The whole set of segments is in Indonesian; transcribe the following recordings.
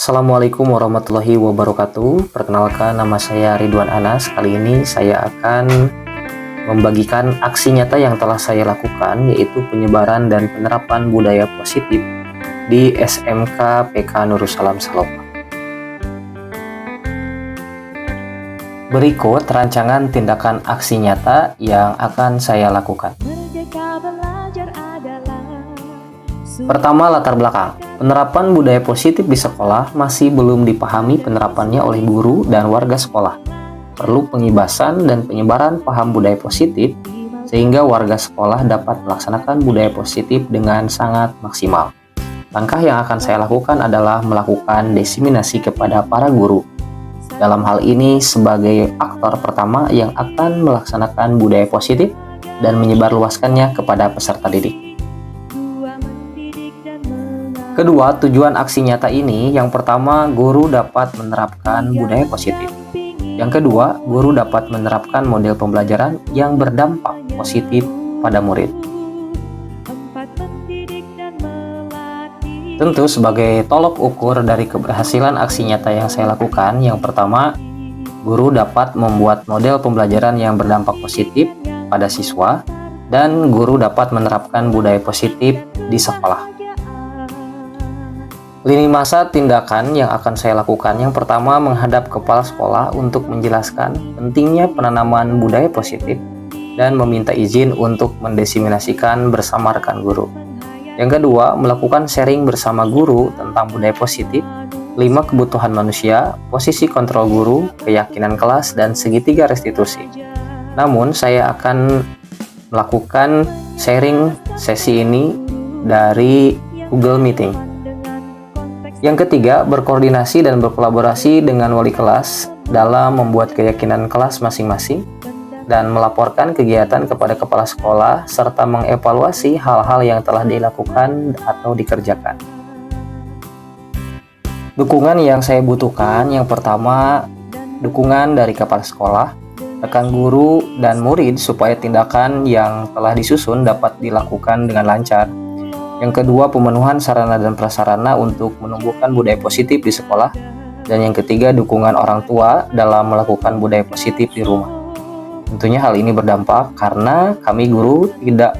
Assalamualaikum warahmatullahi wabarakatuh. Perkenalkan, nama saya Ridwan Anas. Kali ini saya akan membagikan aksi nyata yang telah saya lakukan, yaitu penyebaran dan penerapan budaya positif di SMK PK Nurussalam Salopa. Berikut rancangan tindakan aksi nyata yang akan saya lakukan. Pertama, latar belakang. Penerapan budaya positif di sekolah masih belum dipahami penerapannya oleh guru dan warga sekolah. Perlu pengibasan dan penyebaran paham budaya positif sehingga warga sekolah dapat melaksanakan budaya positif dengan sangat maksimal. Langkah yang akan saya lakukan adalah melakukan diseminasi kepada para guru. Dalam hal ini sebagai aktor pertama yang akan melaksanakan budaya positif dan menyebarluaskannya kepada peserta didik. Kedua, tujuan aksi nyata ini, yang pertama, guru dapat menerapkan budaya positif. Yang kedua, guru dapat menerapkan model pembelajaran yang berdampak positif pada murid. Tentu sebagai tolok ukur dari keberhasilan aksi nyata yang saya lakukan, yang pertama, guru dapat membuat model pembelajaran yang berdampak positif pada siswa, dan guru dapat menerapkan budaya positif di sekolah. Lini masa tindakan yang akan saya lakukan, yang pertama, menghadap kepala sekolah untuk menjelaskan pentingnya penanaman budaya positif dan meminta izin untuk mendiseminasikan bersama rekan guru. Yang kedua, melakukan sharing bersama guru tentang budaya positif, 5 kebutuhan manusia, posisi kontrol guru, keyakinan kelas, dan segitiga restitusi. Namun, saya akan melakukan sharing sesi ini dari Google Meeting. Yang ketiga, berkoordinasi dan berkolaborasi dengan wali kelas dalam membuat keyakinan kelas masing-masing dan melaporkan kegiatan kepada kepala sekolah serta mengevaluasi hal-hal yang telah dilakukan atau dikerjakan. Dukungan yang saya butuhkan, yang pertama, dukungan dari kepala sekolah, rekan guru, dan murid supaya tindakan yang telah disusun dapat dilakukan dengan lancar. Yang kedua, pemenuhan sarana dan prasarana untuk menumbuhkan budaya positif di sekolah. Dan yang ketiga, dukungan orang tua dalam melakukan budaya positif di rumah. Tentunya hal ini berdampak karena kami guru tidak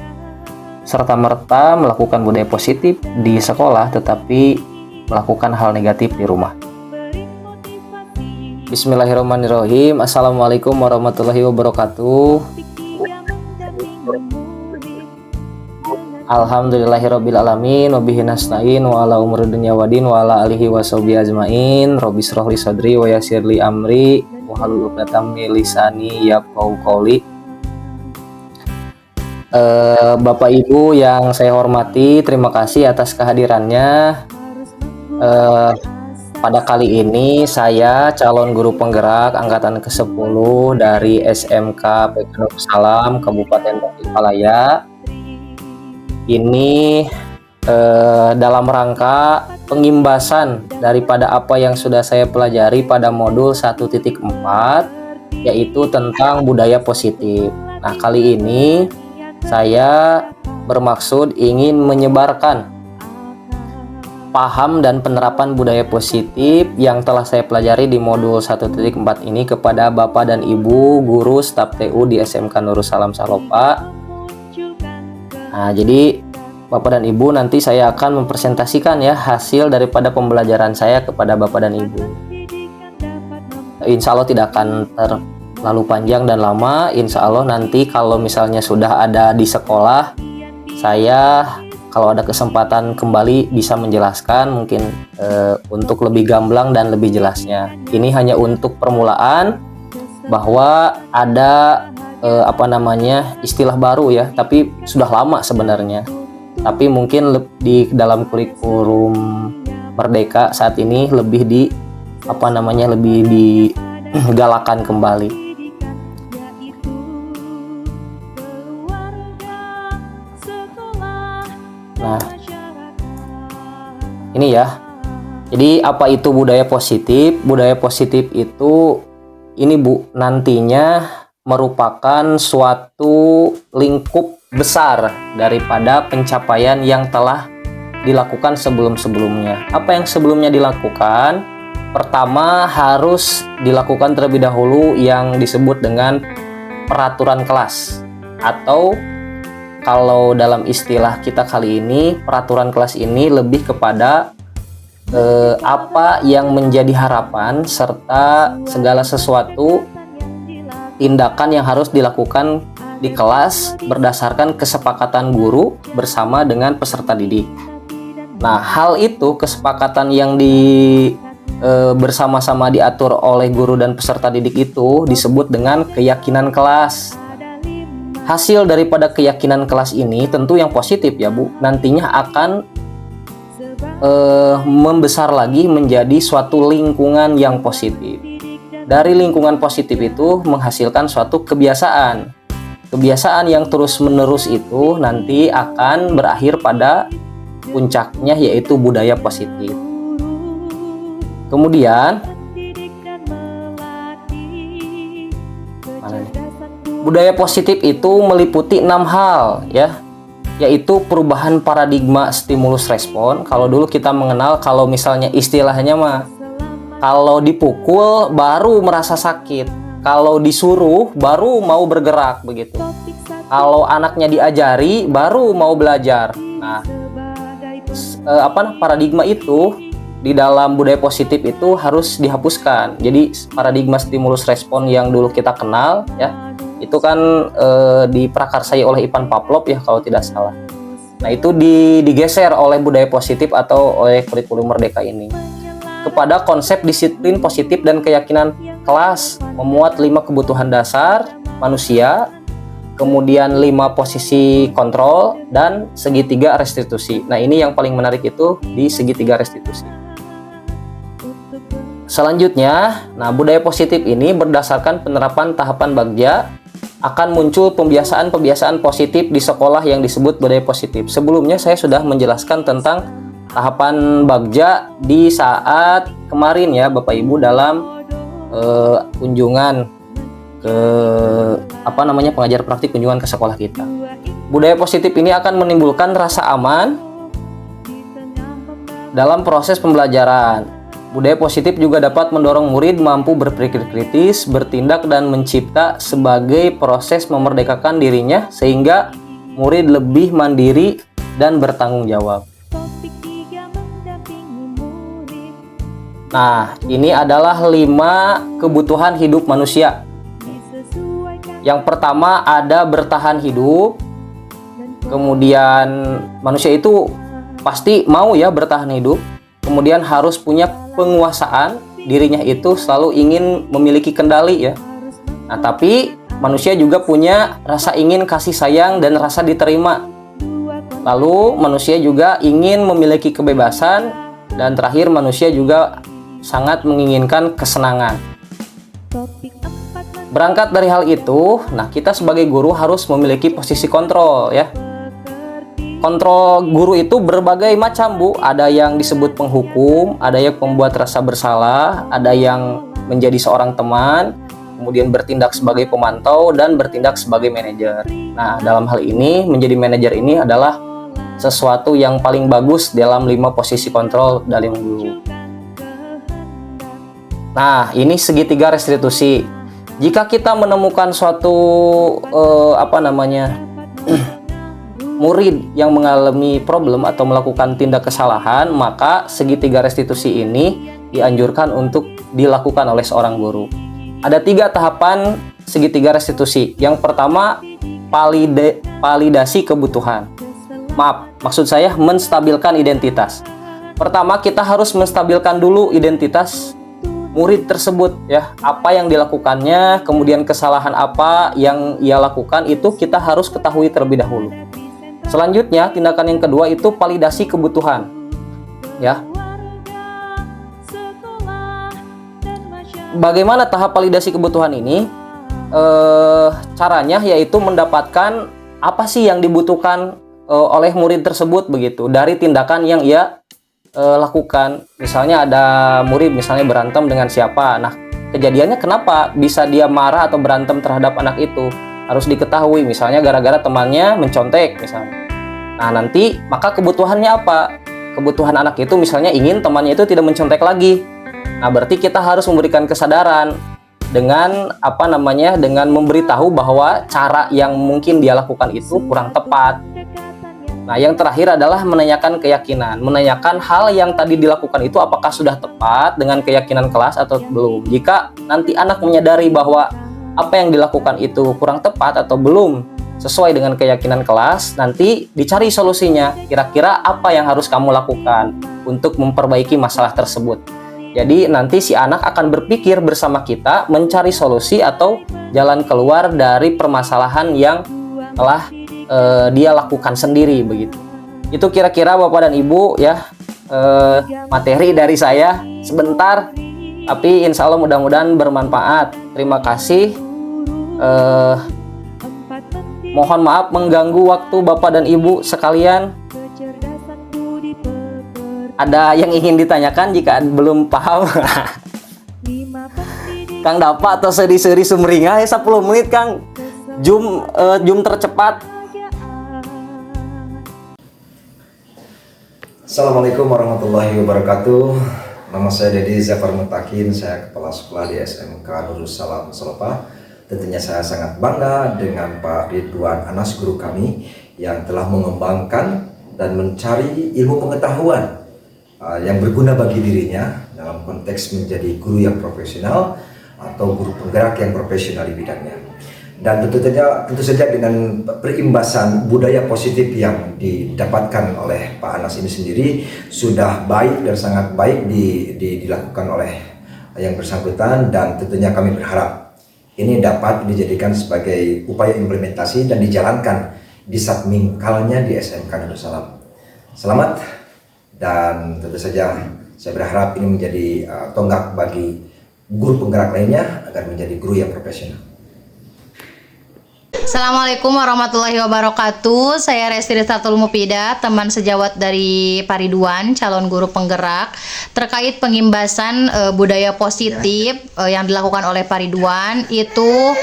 serta-merta melakukan budaya positif di sekolah, tetapi melakukan hal negatif di rumah. Bismillahirrahmanirrahim. Assalamualaikum warahmatullahi wabarakatuh. Alhamdulillahirrabbilalamin, wabihi nasta'in, wa ala umuri dunya wadin, wa ala alihi wa sahbihi ajmain. Rabbi shrah li sadri wa yassir li amri wa hlul 'uqdatam min lisani yafqahu qawli. Bapak Ibu yang saya hormati, terima kasih atas kehadirannya. Pada kali ini saya calon guru penggerak angkatan ke-10 dari SMK PK Nurussalam Kabupaten Tasikmalaya. Ini dalam rangka pengimbasan daripada apa yang sudah saya pelajari pada modul 1.4, yaitu tentang budaya positif. Nah, kali ini saya bermaksud ingin menyebarkan paham dan penerapan budaya positif yang telah saya pelajari di modul 1.4 ini kepada Bapak dan Ibu guru staf TU di SMK Nurussalam Salopa. Nah, jadi Bapak dan Ibu, nanti saya akan mempresentasikan ya hasil daripada pembelajaran saya kepada Bapak dan Ibu. Insya Allah tidak akan terlalu panjang dan lama. Insya Allah nanti kalau misalnya sudah ada di sekolah, saya kalau ada kesempatan kembali bisa menjelaskan mungkin untuk lebih gamblang dan lebih jelasnya. Ini hanya untuk permulaan bahwa ada istilah baru ya, tapi sudah lama sebenarnya. Tapi mungkin di dalam kurikulum Merdeka saat ini lebih digalakan kembali. Nah, ini ya. Jadi apa itu budaya positif? Budaya positif itu nantinya merupakan suatu lingkup besar daripada pencapaian yang telah dilakukan sebelum-sebelumnya. Apa yang sebelumnya dilakukan? Pertama, harus dilakukan terlebih dahulu yang disebut dengan peraturan kelas, atau kalau dalam istilah kita kali ini, peraturan kelas ini lebih kepada apa yang menjadi harapan serta segala sesuatu tindakan yang harus dilakukan di kelas berdasarkan kesepakatan guru bersama dengan peserta didik. Nah, hal itu, kesepakatan yang bersama-sama diatur oleh guru dan peserta didik itu disebut dengan keyakinan kelas. Hasil daripada keyakinan kelas ini tentu yang positif ya Bu, nantinya akan membesar lagi menjadi suatu lingkungan yang positif. Dari lingkungan positif itu menghasilkan suatu kebiasaan. Kebiasaan yang terus-menerus itu nanti akan berakhir pada puncaknya, yaitu budaya positif. Kemudian budaya positif itu meliputi 6 hal ya, yaitu perubahan paradigma stimulus respon. Kalau dulu kita mengenal, kalau misalnya istilahnya mah, kalau dipukul baru merasa sakit, kalau disuruh baru mau bergerak begitu. Kalau anaknya diajari baru mau belajar. Nah, paradigma itu di dalam budaya positif itu harus dihapuskan. Jadi paradigma stimulus respon yang dulu kita kenal ya, itu kan diprakarsai oleh Ivan Pavlov ya kalau tidak salah. Nah, itu digeser oleh budaya positif atau oleh kurikulum merdeka ini kepada konsep disiplin positif dan keyakinan kelas, memuat 5 kebutuhan dasar manusia, kemudian 5 posisi kontrol, dan segitiga restitusi. Nah, ini yang paling menarik itu di segitiga restitusi. Selanjutnya, nah budaya positif ini berdasarkan penerapan tahapan Bagja akan muncul pembiasaan-pembiasaan positif di sekolah yang disebut budaya positif. Sebelumnya saya sudah menjelaskan tentang tahapan Bagja di saat kemarin ya Bapak Ibu dalam kunjungan ke pengajar praktik kunjungan ke sekolah kita. Budaya positif ini akan menimbulkan rasa aman dalam proses pembelajaran. Budaya positif juga dapat mendorong murid mampu berpikir kritis, bertindak, dan mencipta sebagai proses memerdekakan dirinya sehingga murid lebih mandiri dan bertanggung jawab. Nah, ini adalah 5 kebutuhan hidup manusia. Yang pertama ada bertahan hidup. Kemudian manusia itu pasti mau ya bertahan hidup. Kemudian harus punya penguasaan, dirinya itu selalu ingin memiliki kendali ya. Nah, tapi manusia juga punya rasa ingin kasih sayang dan rasa diterima. Lalu manusia juga ingin memiliki kebebasan, dan terakhir manusia juga sangat menginginkan kesenangan. Berangkat dari hal itu, nah kita sebagai guru harus memiliki posisi kontrol ya. Kontrol guru itu berbagai macam Bu, ada yang disebut penghukum, ada yang pembuat rasa bersalah, ada yang menjadi seorang teman, kemudian bertindak sebagai pemantau, dan bertindak sebagai manajer. Nah, dalam hal ini menjadi manajer ini adalah sesuatu yang paling bagus dalam 5 posisi kontrol dari guru. Nah, ini segitiga restitusi. Jika kita menemukan suatu murid yang mengalami problem atau melakukan tindak kesalahan, maka segitiga restitusi ini dianjurkan untuk dilakukan oleh seorang guru. Ada 3 tahapan segitiga restitusi. Yang pertama, validasi kebutuhan. Maksud saya menstabilkan identitas. Pertama, kita harus menstabilkan dulu identitas murid tersebut ya. Apa yang dilakukannya, kemudian kesalahan apa yang ia lakukan, itu kita harus ketahui terlebih dahulu. Selanjutnya, tindakan yang kedua itu validasi kebutuhan. Ya. Bagaimana tahap validasi kebutuhan ini? Caranya yaitu mendapatkan apa sih yang dibutuhkan oleh murid tersebut begitu dari tindakan yang ia lakukan. Misalnya ada murid misalnya berantem dengan siapa. Nah, kejadiannya kenapa bisa dia marah atau berantem terhadap anak itu? Harus diketahui, misalnya gara-gara temannya mencontek misalnya. Nah, nanti maka kebutuhannya apa? kebutuhan anak itu misalnya ingin temannya itu tidak mencontek lagi. Nah, berarti kita harus memberikan kesadaran dengan dengan memberitahu bahwa cara yang mungkin dia lakukan itu kurang tepat. Nah, yang terakhir adalah menanyakan keyakinan, menanyakan hal yang tadi dilakukan itu apakah sudah tepat dengan keyakinan kelas atau belum. Jika nanti anak menyadari bahwa apa yang dilakukan itu kurang tepat atau belum sesuai dengan keyakinan kelas, nanti dicari solusinya. Kira-kira apa yang harus kamu lakukan untuk memperbaiki masalah tersebut. Jadi nanti si anak akan berpikir bersama kita mencari solusi atau jalan keluar dari permasalahan yang telah dia lakukan sendiri begitu. Itu kira-kira Bapak dan Ibu ya materi dari saya sebentar, tapi insya Allah mudah-mudahan bermanfaat. Terima kasih. Mohon maaf mengganggu waktu Bapak dan Ibu sekalian. Ada yang ingin ditanyakan jika belum paham? Kang dapat atau seri-seri sumringah 10 menit Kang. Zoom tercepat. Assalamualaikum warahmatullahi wabarakatuh. Nama saya Dedi Zafar Mutakin, saya Kepala Sekolah di SMK Nurussalam Selopah. Tentunya saya sangat bangga dengan Pak Ridwan Anas, guru kami yang telah mengembangkan dan mencari ilmu pengetahuan yang berguna bagi dirinya dalam konteks menjadi guru yang profesional atau guru penggerak yang profesional di bidangnya. Dan tentu saja dengan perimbasan budaya positif yang didapatkan oleh Pak Anas ini sendiri sudah baik dan sangat baik dilakukan oleh yang bersangkutan, dan tentunya kami berharap ini dapat dijadikan sebagai upaya implementasi dan dijalankan di Satmingkalnya di SMK Nurussalam. Selamat, dan tentu saja saya berharap ini menjadi tonggak bagi guru penggerak lainnya agar menjadi guru yang profesional. Assalamualaikum warahmatullahi wabarakatuh. Saya Resti Riztatul Mufidah, teman sejawat dari Pak Ridwan, calon guru penggerak. Terkait pengimbasan budaya positif yang dilakukan oleh Pak Ridwan itu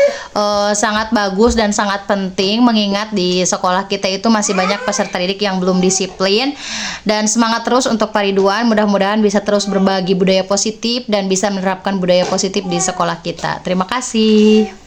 sangat bagus dan sangat penting, mengingat di sekolah kita itu masih banyak peserta didik yang belum disiplin. Dan semangat terus untuk Pak Ridwan, mudah-mudahan bisa terus berbagi budaya positif dan bisa menerapkan budaya positif di sekolah kita. Terima kasih.